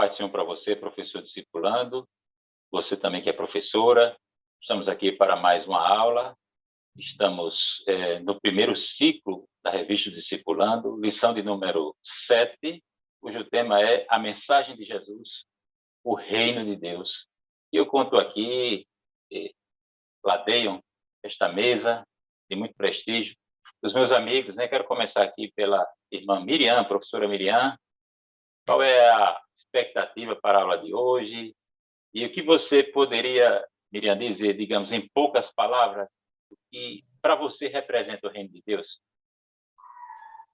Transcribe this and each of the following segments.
Paz do Senhor para você, professor discipulando, você também que é professora. Estamos aqui para mais uma aula. Estamos no primeiro ciclo da revista Discipulando, lição de número 7, cujo tema é a mensagem de Jesus, o reino de Deus. E eu conto aqui, ladeiam esta mesa de muito prestígio, os meus amigos, né? Quero começar aqui pela irmã Miriam, professora Miriam. Qual é a expectativa para a aula de hoje? E o que você poderia, Miriam, dizer, digamos, em poucas palavras, o que para você representa o reino de Deus?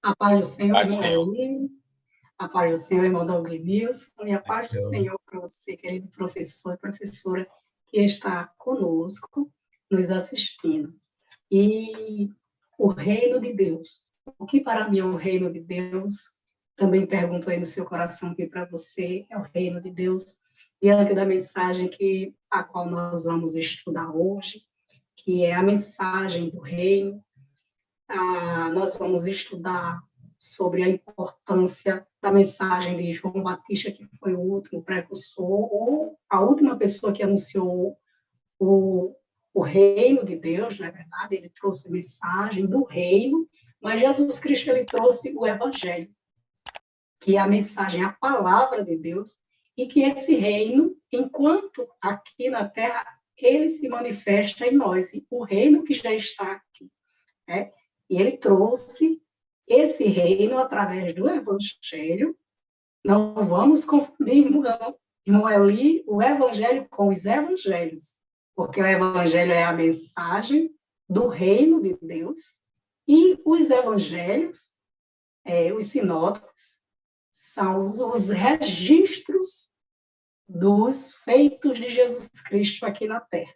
A paz do Senhor, irmão Eli. A paz do Senhor, irmão Douglas Nilson. E a paz do Senhor para você, querido professor e professora que está conosco, nos assistindo. E o reino de Deus. O que para mim é o reino de Deus? Também pergunto aí no seu coração que para você é o reino de Deus. Diante da mensagem a qual nós vamos estudar hoje, que é a mensagem do reino, nós vamos estudar sobre a importância da mensagem de João Batista, que foi o último precursor, ou a última pessoa que anunciou o reino de Deus, na verdade, ele trouxe a mensagem do reino, mas Jesus Cristo ele trouxe o evangelho, que é a mensagem, a palavra de Deus, e que esse reino, enquanto aqui na terra, ele se manifesta em nós, o reino que já está aqui, né? E ele trouxe esse reino através do evangelho. Não vamos confundir, irmão Eli, o evangelho com os evangelhos, porque o evangelho é a mensagem do reino de Deus, e os evangelhos, os sinóticos, são os registros dos feitos de Jesus Cristo aqui na Terra.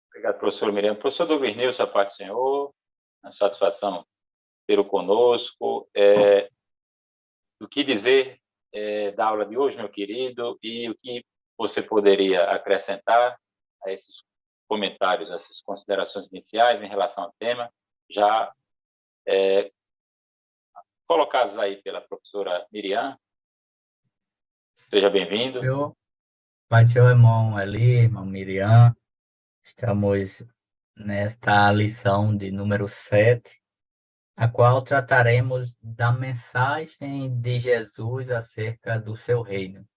Obrigado, professor Miriam. Professor Douglas Nilson, a paz do Senhor, a satisfação ter-o conosco. O que dizer da aula de hoje, meu querido, e o que você poderia acrescentar a esses comentários, essas considerações iniciais em relação ao tema, já colocados aí pela professora Miriam. Seja bem-vindo. Pai do Senhor, irmão Eli, irmão Miriam. Estamos nesta lição de número 7, a qual trataremos da mensagem de Jesus acerca do seu reino.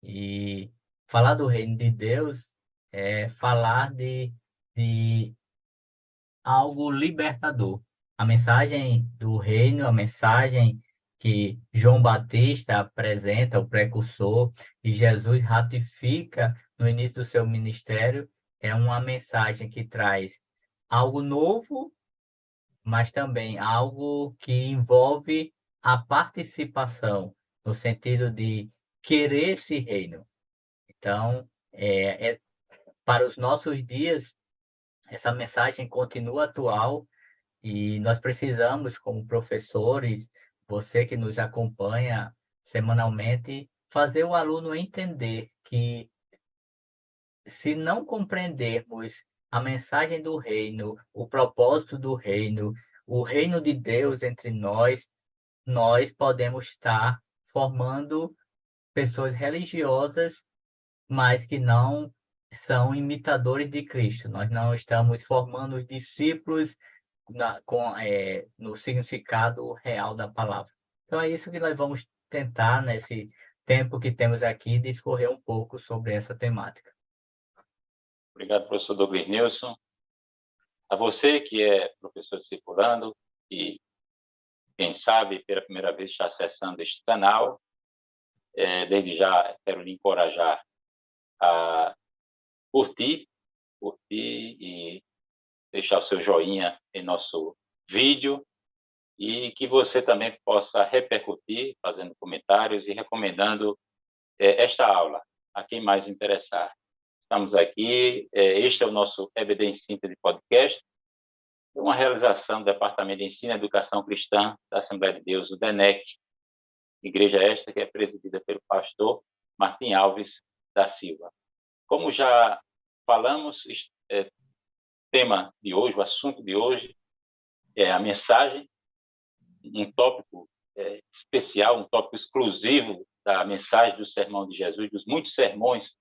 E falar do reino de Deus é falar de algo libertador. A mensagem do reino, a mensagem que João Batista apresenta, o precursor, e Jesus ratifica no início do seu ministério, é uma mensagem que traz algo novo, mas também algo que envolve a participação, no sentido de querer esse reino. Então, para os nossos dias, essa mensagem continua atual e nós precisamos, como professores, você que nos acompanha semanalmente, fazer o aluno entender que, se não compreendermos a mensagem do reino, o propósito do reino, o reino de Deus entre nós, nós podemos estar formando pessoas religiosas, mas que não são imitadores de Cristo. Nós não estamos formando os discípulos no significado real da palavra. Então, é isso que nós vamos tentar, nesse tempo que temos aqui, discorrer um pouco sobre essa temática. Obrigado, professor Douglas Nilson. A você que é professor discipulando e, quem sabe, pela primeira vez está acessando este canal, desde já quero lhe encorajar a curtir e deixar o seu joinha em nosso vídeo e que você também possa repercutir, fazendo comentários e recomendando esta aula a quem mais interessar. Estamos aqui, este é o nosso EBD em Síntese Podcast, uma realização do Departamento de Ensino e Educação Cristã da Assembleia de Deus, o DENEC, igreja esta que é presidida pelo pastor Martim Alves da Silva. Como já falamos, tema de hoje, o assunto de hoje é a mensagem, um tópico especial, um tópico exclusivo da mensagem do sermão de Jesus, dos muitos sermões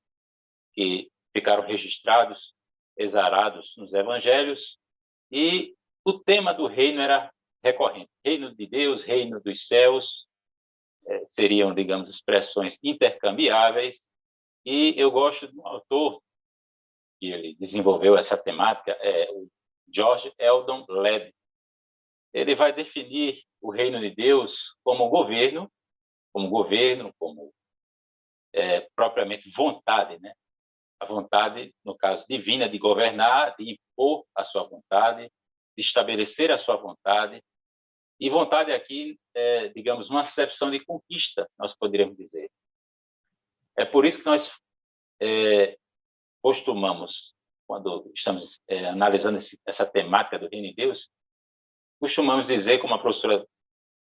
que ficaram registrados, exarados nos evangelhos, e o tema do reino era recorrente. Reino de Deus, reino dos céus, seriam, digamos, expressões intercambiáveis, e eu gosto de um autor que ele desenvolveu essa temática, o George Eldon Ladd. Ele vai definir o reino de Deus como governo, como propriamente vontade, né? A vontade, no caso divina, de governar, de impor a sua vontade, de estabelecer a sua vontade. E vontade aqui digamos, uma acepção de conquista, nós poderíamos dizer. É por isso que nós costumamos, quando estamos analisando essa temática do reino de Deus, costumamos dizer, como a professora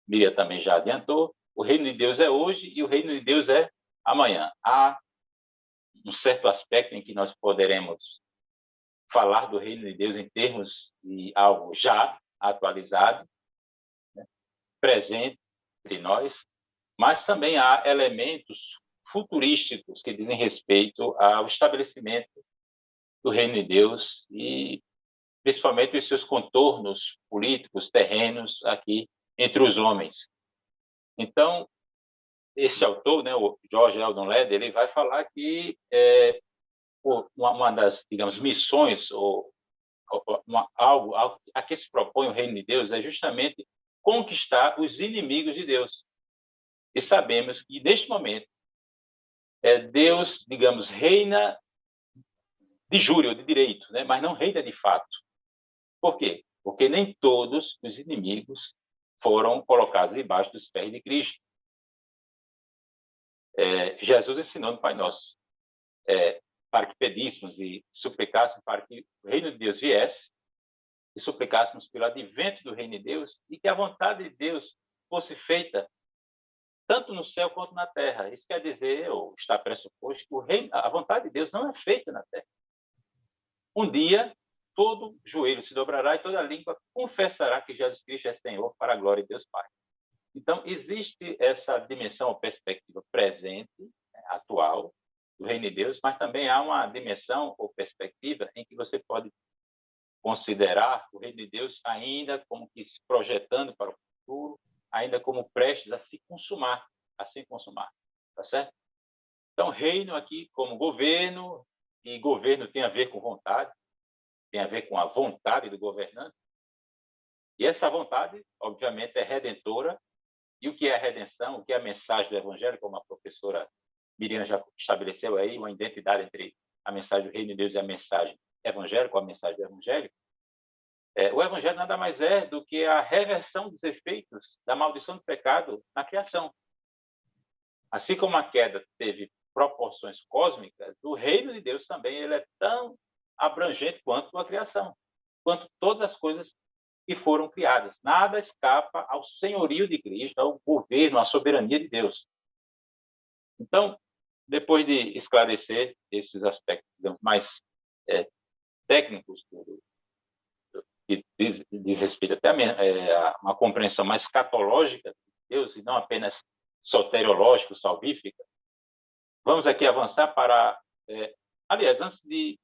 Miriam também já adiantou, o reino de Deus é hoje e o reino de Deus é amanhã. Há um certo aspecto em que nós poderemos falar do reino de Deus em termos de algo já atualizado, né, presente entre nós, mas também há elementos futurísticos que dizem respeito ao estabelecimento do reino de Deus e principalmente os seus contornos políticos, terrenos aqui entre os homens. Então, esse autor, né, o George Eldon Ladd, ele vai falar que uma das, digamos, missões ou algo a que se propõe o reino de Deus é justamente conquistar os inimigos de Deus. E sabemos que, neste momento, Deus, digamos, reina de júri ou de direito, né, mas não reina de fato. Por quê? Porque nem todos os inimigos foram colocados debaixo dos pés de Cristo. Jesus ensinou no Pai Nosso para que pedíssemos e suplicássemos para que o reino de Deus viesse e suplicássemos pelo advento do reino de Deus e que a vontade de Deus fosse feita tanto no céu quanto na terra. Isso quer dizer, ou está pressuposto, que a vontade de Deus não é feita na terra. Um dia, todo joelho se dobrará e toda língua confessará que Jesus Cristo é Senhor para a glória de Deus Pai. Então, existe essa dimensão ou perspectiva presente, atual, do reino de Deus, mas também há uma dimensão ou perspectiva em que você pode considerar o reino de Deus ainda como que se projetando para o futuro, ainda como prestes a se consumar, tá certo? Então, reino aqui como governo, e governo tem a ver com vontade, tem a ver com a vontade do governante, e essa vontade, obviamente, é redentora. E o que é a redenção, o que é a mensagem do Evangelho, como a professora Miriam já estabeleceu aí, uma identidade entre a mensagem do reino de Deus e a mensagem evangélica, a mensagem do Evangelho. O Evangelho nada mais é do que a reversão dos efeitos da maldição do pecado na criação. Assim como a queda teve proporções cósmicas, o reino de Deus também ele é tão abrangente quanto a criação, quanto todas as coisas que foram criadas. Nada escapa ao senhorio de Cristo, ao governo, à soberania de Deus. Então, depois de esclarecer esses aspectos, digamos, mais técnicos, que diz respeito até a uma compreensão mais escatológica de Deus, e não apenas soteriológica, salvífica, vamos aqui avançar para... aliás, antes de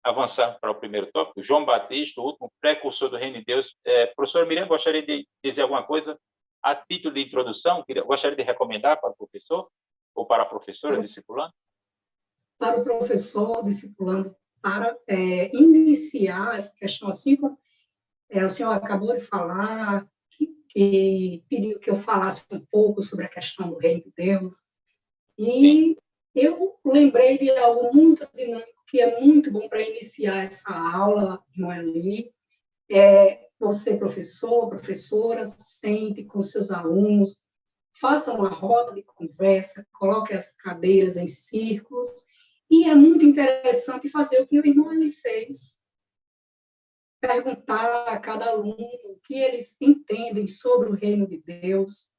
avançar para o primeiro tópico, João Batista, o último precursor do reino de Deus. Professora Miriam, gostaria de dizer alguma coisa a título de introdução? Gostaria de recomendar para o professor ou para a professora discipulando? Para o professor discipulando, para iniciar essa questão, assim como o senhor acabou de falar, que pediu que eu falasse um pouco sobre a questão do reino de Deus, e sim, eu lembrei de algo muito dinâmico, que é muito bom para iniciar essa aula, Noeli. Você, professor, professora, sente com seus alunos, faça uma roda de conversa, coloque as cadeiras em círculos, e é muito interessante fazer o que o irmão ele fez. Perguntar a cada aluno o que eles entendem sobre o reino de Deus.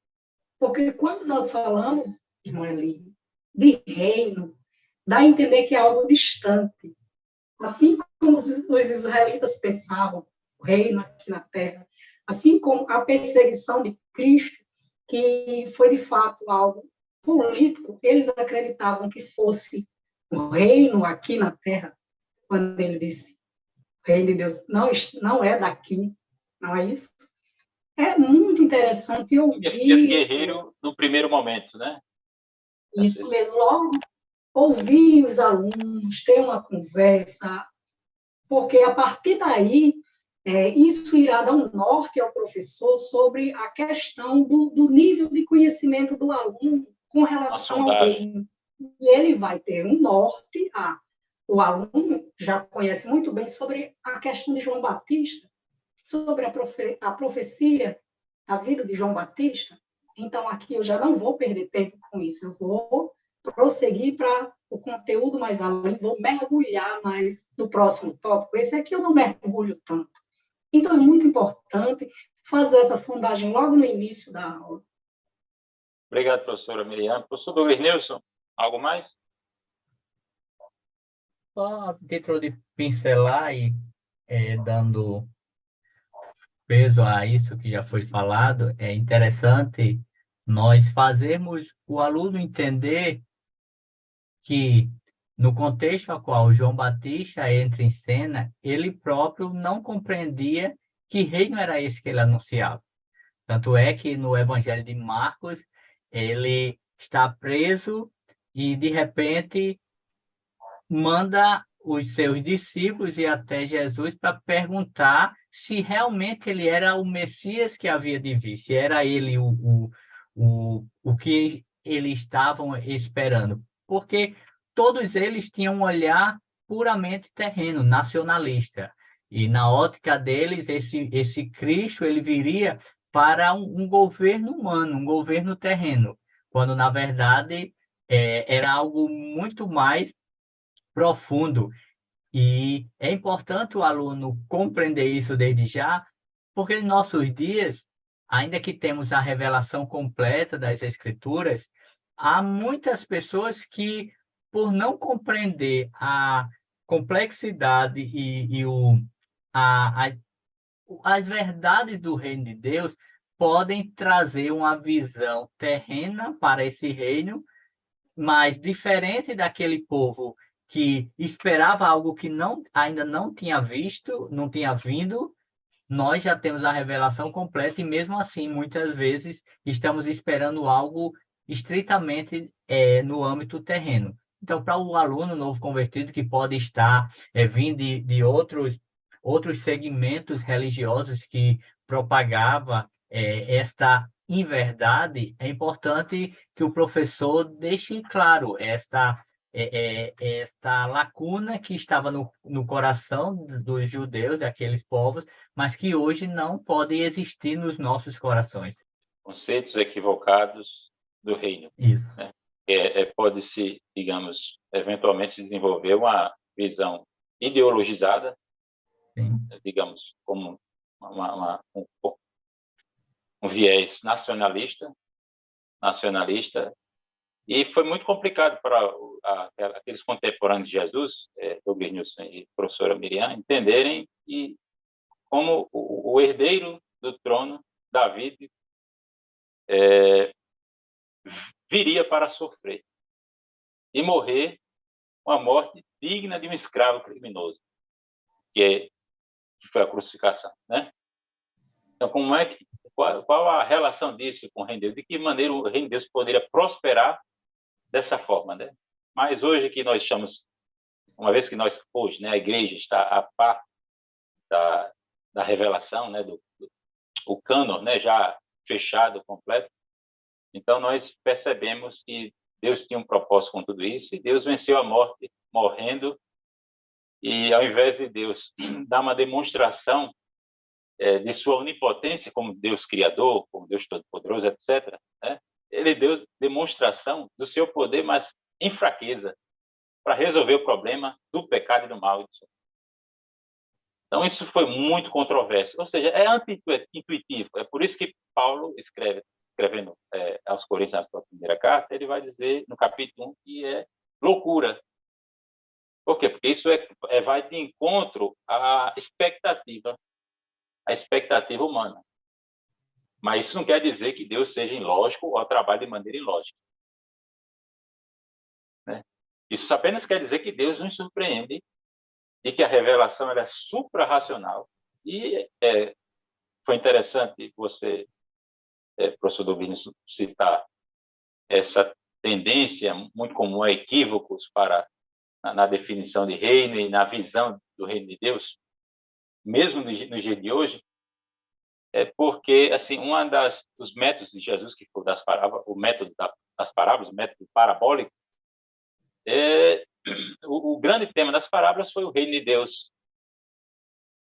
Porque quando nós falamos, irmão Eli, de reino, dá a entender que é algo distante. Assim como os israelitas pensavam, o reino aqui na terra, assim como a perseguição de Cristo, que foi de fato algo político, eles acreditavam que fosse o reino aqui na Terra, quando ele disse, o reino de Deus não é daqui, não é isso? É muito interessante Esse ouvir guerreiro no primeiro momento, né? isso mesmo, logo ouvir os alunos, ter uma conversa, porque a partir daí, isso irá dar um norte ao professor sobre a questão do nível de conhecimento do aluno com relação ao reino. E ele vai ter um norte, o aluno já conhece muito bem sobre a questão de João Batista, sobre a profecia, a vida de João Batista. Então, aqui eu já não vou perder tempo com isso, eu vou prosseguir para o conteúdo mais além, vou mergulhar mais no próximo tópico. Esse aqui eu não mergulho tanto. Então, é muito importante fazer essa sondagem logo no início da aula. Obrigado, professora Miriam. Professor Douglas Nilson, algo mais? Só a título de pincelar e dando peso a isso que já foi falado, é interessante nós fazermos o aluno entender que, no contexto a qual João Batista entra em cena, ele próprio não compreendia que reino era esse que ele anunciava. Tanto é que no Evangelho de Marcos, ele está preso e, de repente, manda os seus discípulos ir até Jesus para perguntar se realmente ele era o Messias que havia de vir, se era ele o que eles estavam esperando. Porque todos eles tinham um olhar puramente terreno, nacionalista. E na ótica deles, esse Cristo ele viria para um governo humano, um governo terreno, quando, na verdade, era algo muito mais profundo. E é importante o aluno compreender isso desde já, porque em nossos dias, ainda que temos a revelação completa das Escrituras, há muitas pessoas que, por não compreender a complexidade a, a- as verdades do reino de Deus, podem trazer uma visão terrena para esse reino, mas diferente daquele povo que esperava algo que ainda não tinha visto, não tinha vindo, nós já temos a revelação completa e mesmo assim, muitas vezes, estamos esperando algo estritamente no âmbito terreno. Então, para o aluno novo convertido que pode estar vindo de outros segmentos religiosos que propagava esta inverdade, é importante que o professor deixe claro esta lacuna que estava no coração dos judeus, daqueles povos, mas que hoje não pode existir nos nossos corações. Conceitos equivocados do reino. Isso. Né? Pode-se, digamos, eventualmente se desenvolver uma visão ideologizada, Sim. digamos, como um viés nacionalista, e foi muito complicado para aqueles contemporâneos de Jesus, Douglas Nilson e professora Miriam, entenderem como o herdeiro do trono, Davi, viria para sofrer e morrer uma morte digna de um escravo criminoso, que foi a crucificação, né? Então, qual a relação disso com o reino de Deus? De que maneira o reino de Deus poderia prosperar dessa forma, né? Mas hoje que nós estamos, uma vez que nós hoje, né, a igreja está a par da revelação, né, o cânon, né, já fechado, completo. Então nós percebemos que Deus tinha um propósito com tudo isso e Deus venceu a morte morrendo, e ao invés de Deus dar uma demonstração de sua onipotência como Deus criador, como Deus todo-poderoso, etc., né? Ele deu demonstração do seu poder, mas em fraqueza, para resolver o problema do pecado e do mal. Então, isso foi muito controverso. Ou seja, é anti-intuitivo. É por isso que Paulo escrevendo aos Coríntios, na sua primeira carta, ele vai dizer, no capítulo 1, que é loucura. Por quê? Porque isso vai de encontro à expectativa humana. Mas isso não quer dizer que Deus seja ilógico ou trabalhe de maneira ilógica. Isso apenas quer dizer que Deus nos surpreende e que a revelação ela é suprarracional. E foi interessante você, professor Douglas, citar essa tendência muito comum a equívocos na definição de reino e na visão do reino de Deus, mesmo no dia de hoje, porque assim dos métodos de Jesus, que foi das parábolas, o método das parábolas, o método parabólico, o grande tema das parábolas foi o reino de Deus.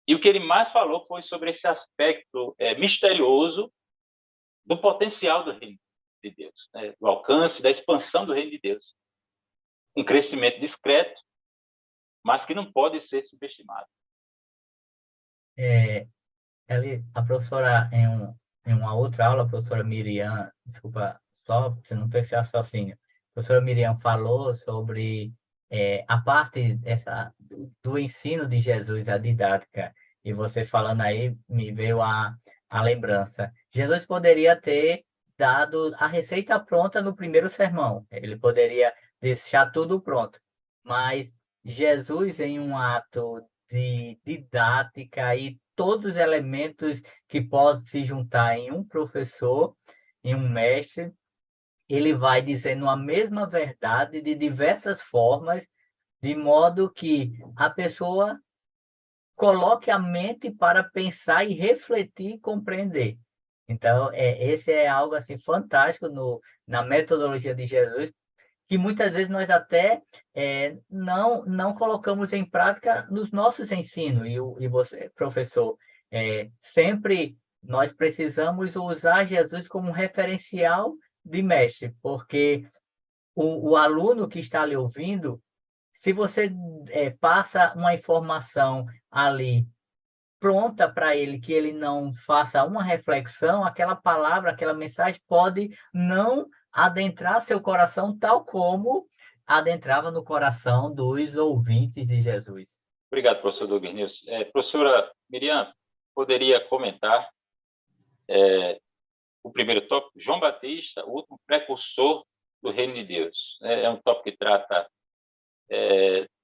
E o que ele mais falou foi sobre esse aspecto misterioso do potencial do reino de Deus, né? Do alcance, da expansão do reino de Deus. Um crescimento discreto, mas que não pode ser subestimado. A professora, em uma outra aula, a professora Miriam, desculpa, só você não perder raciocínio, a professora Miriam falou sobre a parte do ensino de Jesus, a didática, e vocês falando aí, me veio a lembrança. Jesus poderia ter dado a receita pronta no primeiro sermão, ele poderia deixar tudo pronto, mas Jesus, em um ato de didática e todos os elementos que podem se juntar em um professor, em um mestre, ele vai dizendo a mesma verdade de diversas formas, de modo que a pessoa coloque a mente para pensar e refletir e compreender. Então, esse é algo assim fantástico na metodologia de Jesus, que muitas vezes nós até não colocamos em prática nos nossos ensinos. E você, professor, sempre nós precisamos usar Jesus como um referencial de mestre, porque o aluno que está ali ouvindo, se você passa uma informação ali pronta para ele, que ele não faça uma reflexão, aquela palavra, aquela mensagem pode não adentrar seu coração tal como adentrava no coração dos ouvintes de Jesus. Obrigado, professor Douglas Nilson. Professora Miriam, poderia comentar o primeiro tópico, João Batista, o último precursor do reino de Deus. É um tópico que trata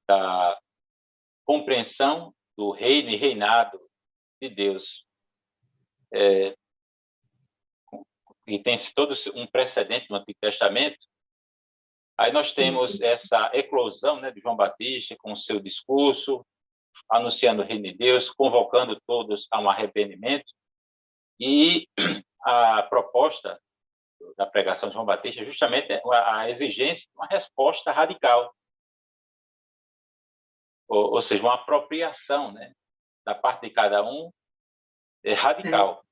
da compreensão do reino e reinado de Deus. E tem todo um precedente no Antigo Testamento. Aí nós temos essa eclosão, né, de João Batista com o seu discurso, anunciando o reino de Deus, convocando todos a um arrependimento. E a proposta da pregação de João Batista é justamente a exigência de uma resposta radical. Ou seja, uma apropriação, né, da parte de cada um radical.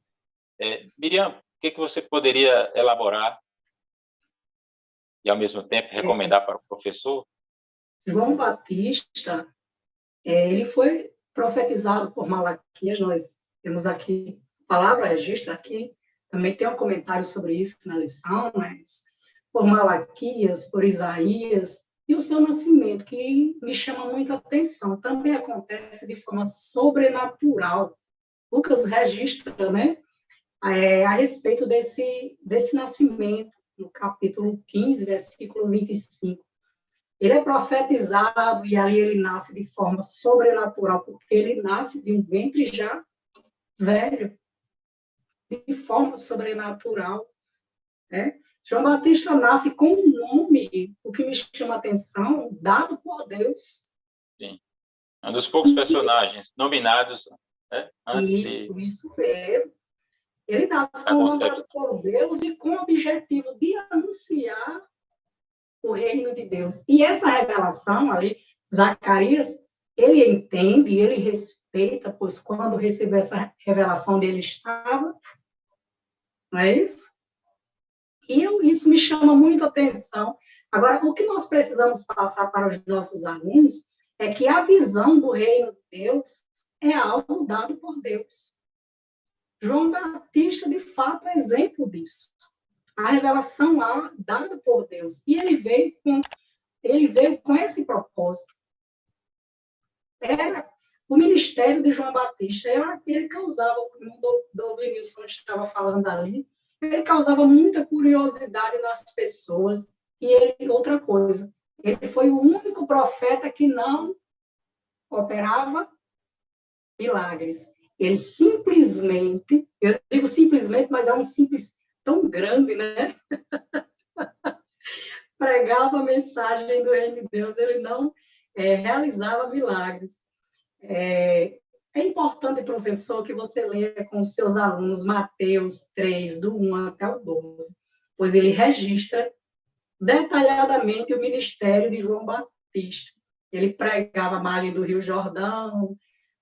Miriam, o que você poderia elaborar e, ao mesmo tempo, recomendar para o professor? João Batista, ele foi profetizado por Malaquias. Nós temos aqui, a palavra registra aqui, também tem um comentário sobre isso na lição, mas por Malaquias, por Isaías, e o seu nascimento, que me chama muito a atenção, também acontece de forma sobrenatural. Lucas registra, né, a respeito desse nascimento, no capítulo 15, versículo 25. Ele é profetizado e aí ele nasce de forma sobrenatural, porque ele nasce de um ventre já velho, de forma sobrenatural, né? João Batista nasce com um nome, o que me chama a atenção, dado por Deus. Sim. Um dos poucos personagens nominados, né, antes Isso mesmo. Ele nasce com um nome dado por Deus e com o objetivo de anunciar o reino de Deus. E essa revelação ali, Zacarias, ele entende, ele respeita, pois quando recebeu essa revelação dele estava, não é isso? E isso me chama muito a atenção. Agora, o que nós precisamos passar para os nossos alunos é que a visão do reino de Deus é algo dado por Deus. João Batista, de fato, é exemplo disso. A revelação lá, dada por Deus. E ele veio com esse propósito. Era o ministério de João Batista, era aquele que causava, como o Douglas Nilson estava falando ali, ele causava muita curiosidade nas pessoas. E outra coisa, Ele foi o único profeta que não operava milagres. Ele simplesmente, eu digo simplesmente, mas é um simples tão grande, né? Pregava a mensagem do reino de Deus, ele não realizava milagres. É importante, professor, que você leia com os seus alunos Mateus 3, do 1 até o 12, pois ele registra detalhadamente o ministério de João Batista. Ele pregava à margem do Rio Jordão,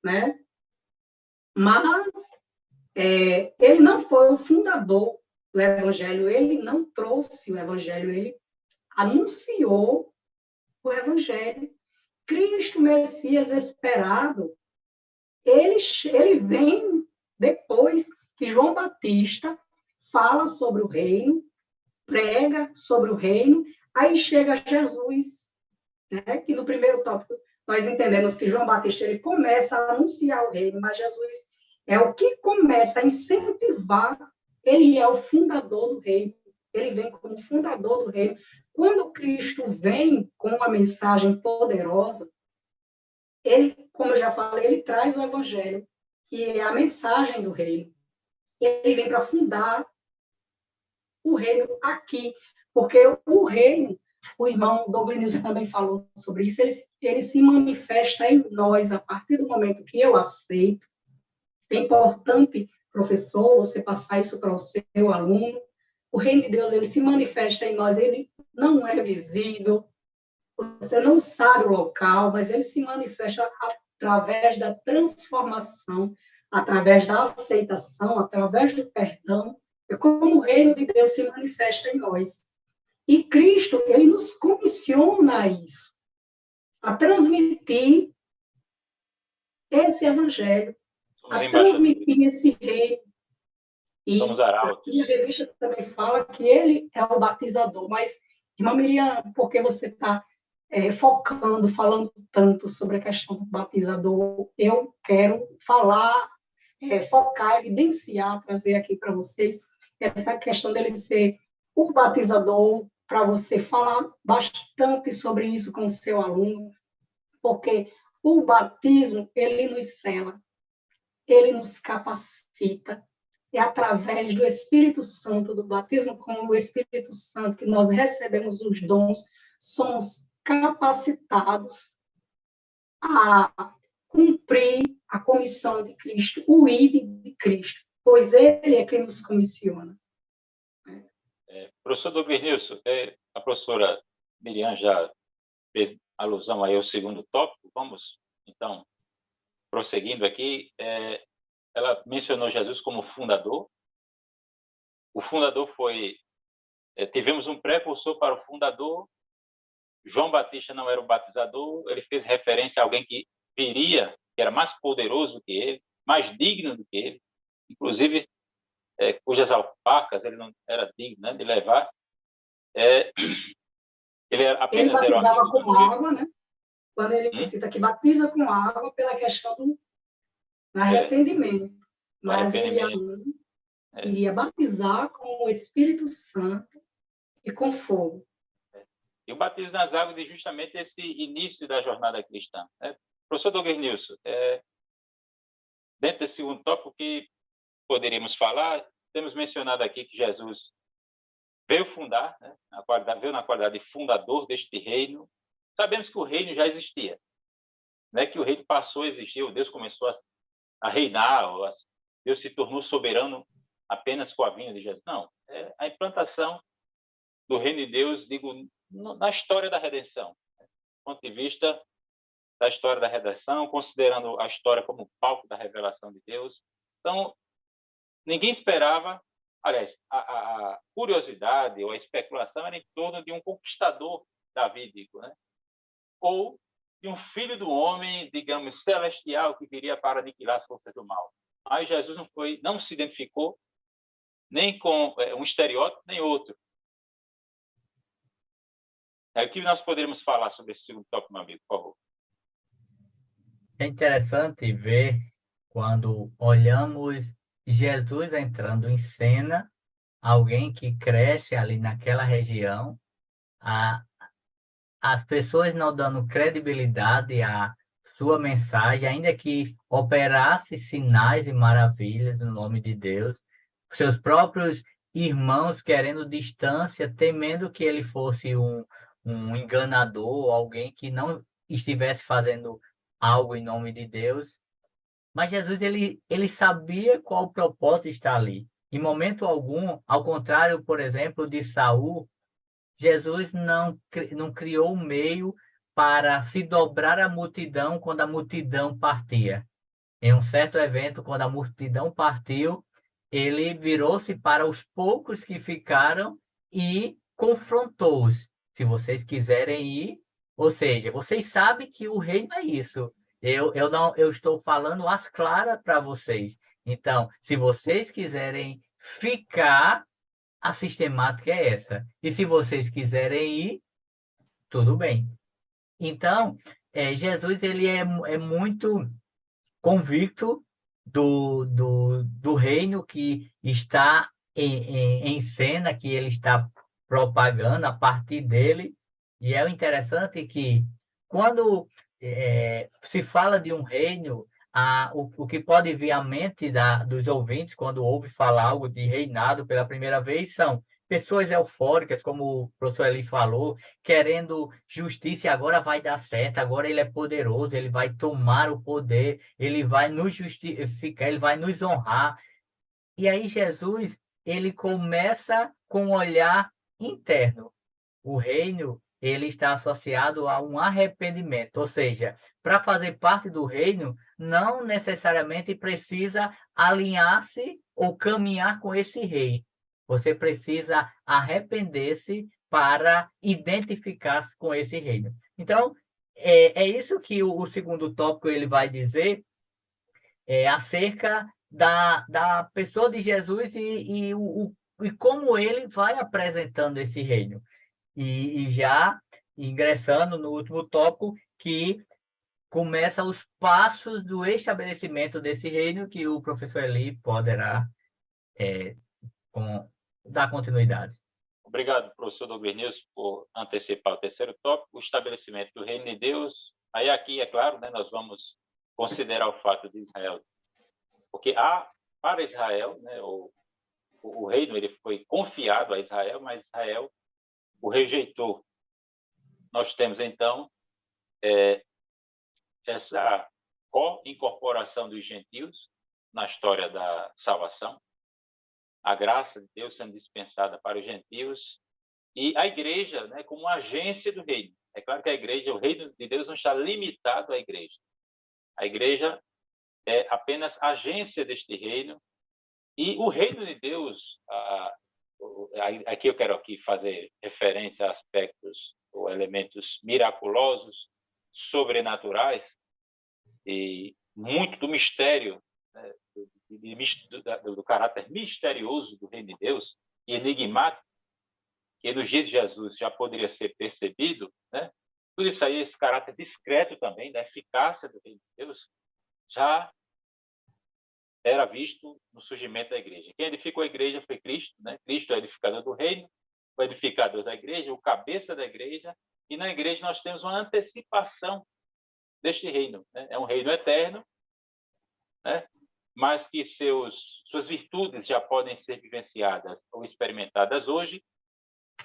né? Mas ele não foi o fundador do evangelho, ele não trouxe o evangelho, ele anunciou o evangelho. Cristo, Messias esperado, ele vem depois que João Batista fala sobre o reino, prega sobre o reino, aí chega Jesus, né? Que no primeiro tópico nós entendemos que João Batista ele começa a anunciar o reino, mas Jesus é o que começa a incentivar, ele é o fundador do reino, ele vem como fundador do reino. Quando Cristo vem com uma mensagem poderosa, ele, como eu já falei, ele traz o evangelho, que é a mensagem do reino. Ele vem para fundar o reino aqui, porque o reino, o irmão Douglas também falou sobre isso, ele se manifesta em nós a partir do momento que eu aceito. É importante, professor, você passar isso para o seu aluno. O reino de Deus, ele se manifesta em nós, ele não é visível, você não sabe o local, mas ele se manifesta através da transformação, através da aceitação, através do perdão. É como o reino de Deus se manifesta em nós. E Cristo, ele nos comissiona a isso, a transmitir esse evangelho, a transmitir esse reino. E aqui a revista também fala que ele é o batizador. Mas, irmã Miriam, por que você está focando, falando tanto sobre a questão do batizador? Eu quero falar, focar, evidenciar, trazer aqui para vocês essa questão dele ser o batizador, para você falar bastante sobre isso com o seu aluno, porque o batismo, ele nos sela, ele nos capacita. É através do Espírito Santo, do batismo com o Espírito Santo, que nós recebemos os dons, somos capacitados a cumprir a comissão de Cristo, o ID de Cristo, pois ele é quem nos comissiona. Professor Douglas Nilson, a professora Miriam já fez alusão aí ao segundo tópico, vamos, então, prosseguindo aqui, ela mencionou Jesus como fundador. O fundador foi... tivemos um precursor para o fundador. João Batista não era o batizador, ele fez referência a alguém que viria, que era mais poderoso que ele, mais digno do que ele, inclusive cujas alpacas ele não era digno, né, de levar. Ele apenas ele batizava era com água, né? Quando ele cita que batiza com água pela questão do arrependimento. Mas ele iria batizar com o Espírito Santo e com fogo. E o batismo nas águas é justamente esse início da jornada cristã. Professor Douglas Nilson, dentro desse segundo tópico que poderíamos falar, temos mencionado aqui que Jesus veio fundar, né, veio na qualidade de fundador deste reino. Sabemos que o reino já existia, né, que o reino passou a existir, Deus começou a reinar, Deus se tornou soberano apenas com a vinda de Jesus. Não, a implantação do reino de Deus, digo, na história da redenção, do ponto de vista da história da redenção, considerando a história como palco da revelação de Deus. Então, ninguém esperava, aliás, a curiosidade ou a especulação era em torno de um conquistador davídico, né? Ou de um filho do homem, digamos, celestial, que viria para aniquilar as forças do mal. Mas Jesus não se identificou nem com um estereótipo, nem outro. O que nós poderíamos falar sobre esse segundo tópico, meu amigo, por favor? É interessante ver quando olhamos Jesus entrando em cena, alguém que cresce ali naquela região, a as pessoas não dando credibilidade à sua mensagem, ainda que operasse sinais e maravilhas no nome de Deus, seus próprios irmãos querendo distância, temendo que ele fosse um enganador, alguém que não estivesse fazendo algo em nome de Deus. Mas Jesus, ele sabia qual o propósito está ali. Em momento algum, ao contrário, por exemplo, de Saul, Jesus não criou um meio para se dobrar à multidão quando a multidão partia. Em um certo evento, quando a multidão partiu, ele virou-se para os poucos que ficaram e confrontou-os. Se vocês quiserem ir, ou seja, vocês sabem que o reino é isso. Eu estou falando às claras para vocês. Então, se vocês quiserem ficar, a sistemática é essa. E se vocês quiserem ir, tudo bem. Então, Jesus ele é muito convicto do reino que está em cena, que ele está propagando a partir dele. E é interessante que, quando se fala de um reino, o que pode vir à mente dos ouvintes quando ouve falar algo de reinado pela primeira vez são pessoas eufóricas, como o professor Eli falou, querendo justiça, e agora vai dar certo, agora ele é poderoso, ele vai tomar o poder, ele vai nos justificar, ele vai nos honrar. E aí Jesus, ele começa com um olhar interno. O reino, ele está associado a um arrependimento, ou seja, para fazer parte do reino, não necessariamente precisa alinhar-se ou caminhar com esse rei. Você precisa arrepender-se para identificar-se com esse reino. Então, é isso que o segundo tópico ele vai dizer, acerca da pessoa de Jesus e como ele vai apresentando esse reino. E já ingressando no último tópico, que começa os passos do estabelecimento desse reino, que o professor Eli poderá dar continuidade. Obrigado, professor Douglas Nilson, por antecipar o terceiro tópico, o estabelecimento do reino de Deus. Aí aqui, é claro, né, nós vamos considerar o fato de Israel, porque para Israel, né, o reino ele foi confiado a Israel, mas Israel o rejeitou. Nós temos, então, essa incorporação dos gentios na história da salvação, a graça de Deus sendo dispensada para os gentios, e a igreja, né, como uma agência do reino. É claro que a igreja, o reino de Deus não está limitado à igreja. A igreja é apenas agência deste reino, e o reino de Deus, aqui eu quero fazer referência a aspectos ou elementos miraculosos, sobrenaturais, e muito do mistério, né, do caráter misterioso do reino de Deus, e enigmático, que nos dias de Jesus já poderia ser percebido, né? Tudo isso aí, esse caráter discreto também da eficácia do reino de Deus, já era visto no surgimento da igreja. Quem edificou a igreja foi Cristo, né? Cristo é o edificador do reino, o edificador da igreja, o cabeça da igreja, e na igreja nós temos uma antecipação deste reino, né? É um reino eterno, né? Mas que suas virtudes já podem ser vivenciadas ou experimentadas hoje.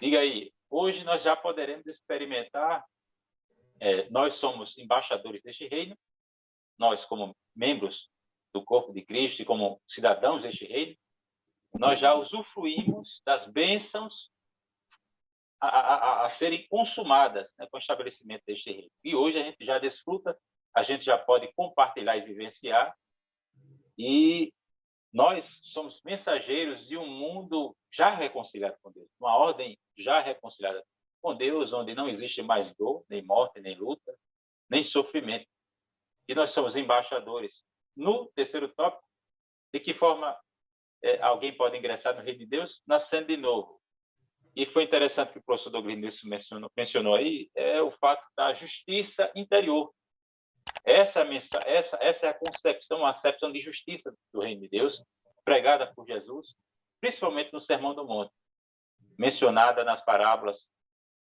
Diga aí, hoje nós já poderemos experimentar, nós somos embaixadores deste reino, nós como membros do corpo de Cristo e como cidadãos deste reino, nós já usufruímos das bênçãos a serem consumadas, né, com o estabelecimento deste reino. E hoje a gente já desfruta, a gente já pode compartilhar e vivenciar, e nós somos mensageiros de um mundo já reconciliado com Deus, uma ordem já reconciliada com Deus, onde não existe mais dor, nem morte, nem luta, nem sofrimento. E nós somos embaixadores. No terceiro tópico, de que forma alguém pode ingressar no reino de Deus? Nascendo de novo. E foi interessante que o professor Douglas mencionou aí, o fato da justiça interior. Essa é a concepção, a acepção de justiça do reino de Deus, pregada por Jesus, principalmente no Sermão do Monte, mencionada nas parábolas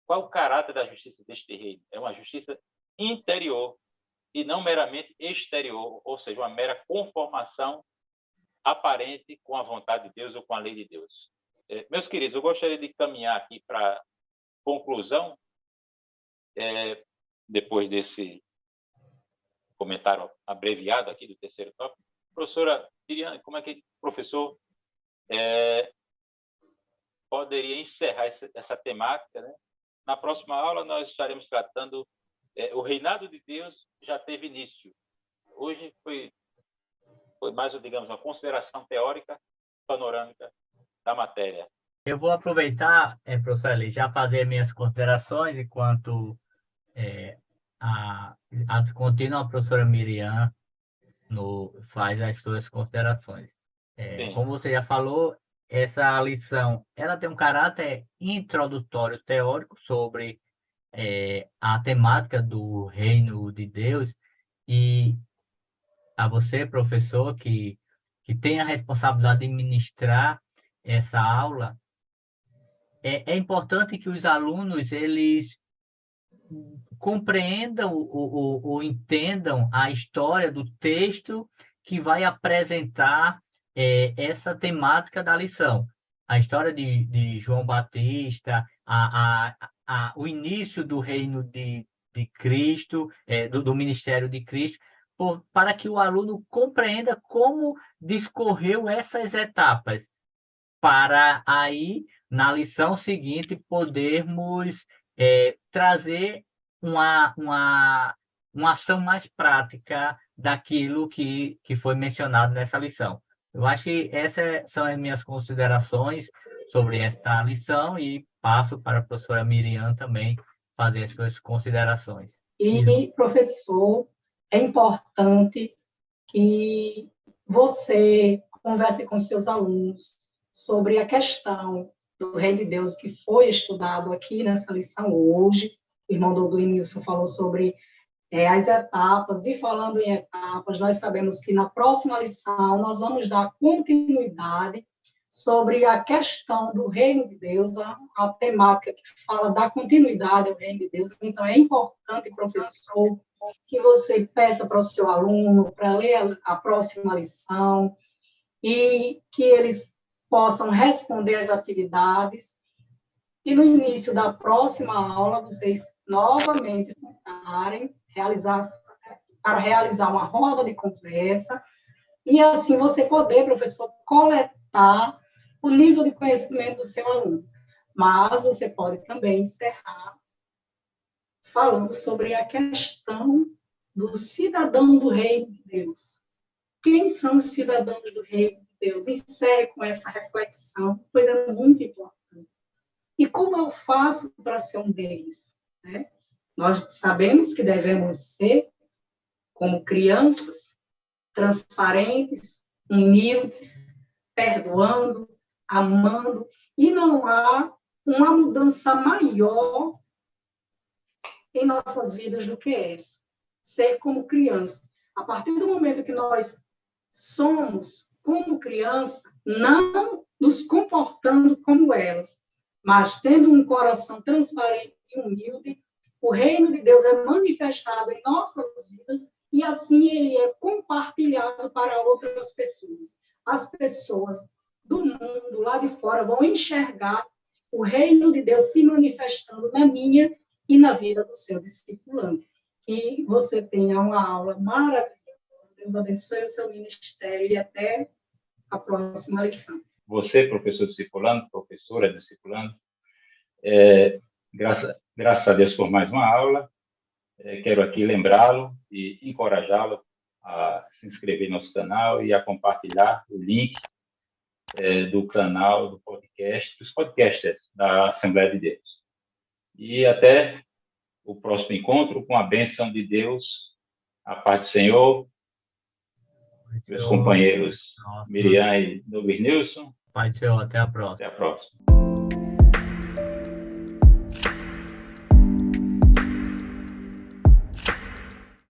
qual o caráter da justiça deste reino? É uma justiça interior e não meramente exterior, ou seja, uma mera conformação aparente com a vontade de Deus ou com a lei de Deus. Meus queridos, eu gostaria de caminhar aqui para a conclusão, depois desse comentário abreviado aqui do terceiro tópico. Professora Miriam, como é que o professor poderia encerrar essa temática, né? Na próxima aula, nós estaremos tratando o reinado de Deus já teve início. Hoje foi mais, digamos, uma consideração teórica, panorâmica da matéria. Eu vou aproveitar, professor Eli, já fazer minhas considerações enquanto a contínua professora Miriam faz as suas considerações. Como você já falou, essa lição ela tem um caráter introdutório teórico sobre a temática do reino de Deus, e a você, professor, que tem a responsabilidade de ministrar essa aula, é importante que os alunos eles compreendam ou entendam a história do texto que vai apresentar essa temática da lição. A história de João Batista, o início do reino de Cristo, do ministério de Cristo, para que o aluno compreenda como discorreu essas etapas, para aí, na lição seguinte, podermos trazer uma ação mais prática daquilo que foi mencionado nessa lição. Eu acho que essas são as minhas considerações sobre esta lição e passo para a professora Miriam também fazer as suas considerações. E, professor, é importante que você converse com seus alunos sobre a questão do reino de Deus que foi estudado aqui nessa lição hoje. O irmão Douglas Nilson falou sobre as etapas, e falando em etapas, nós sabemos que na próxima lição nós vamos dar continuidade sobre a questão do reino de Deus, a temática que fala da continuidade do reino de Deus. Então, é importante, professor, que você peça para o seu aluno para ler a próxima lição e que eles possam responder às atividades. E no início da próxima aula, vocês novamente sentarem, para realizar uma roda de conversa, e assim você poder, professor, coletar o nível de conhecimento do seu aluno. Mas você pode também encerrar falando sobre a questão do cidadão do reino de Deus. Quem são os cidadãos do reino de Deus? Encerre com essa reflexão, pois é muito importante. E como eu faço para ser um deles? Né? Nós sabemos que devemos ser, como crianças, transparentes, humildes, perdoando, amando, e não há uma mudança maior em nossas vidas do que essa. Ser como criança. A partir do momento que nós somos como criança, não nos comportando como elas, mas tendo um coração transparente e humilde, o reino de Deus é manifestado em nossas vidas e assim ele é compartilhado para outras pessoas. As pessoas do mundo lá de fora vão enxergar o reino de Deus se manifestando na minha e na vida do seu discipulante. Que você tenha uma aula maravilhosa. Deus abençoe o seu ministério e até a próxima lição. Você, professor discipulando, professora discipulando, graças a Deus por mais uma aula. Quero aqui lembrá-lo e encorajá-lo a se inscrever no nosso canal e a compartilhar o link do canal, do podcast, dos podcasters da Assembleia de Deus. E até o próximo encontro, com a bênção de Deus, a paz do Senhor, meus companheiros Miriam e Douglas Nilson. Paz do Senhor, até a próxima. Até a próxima.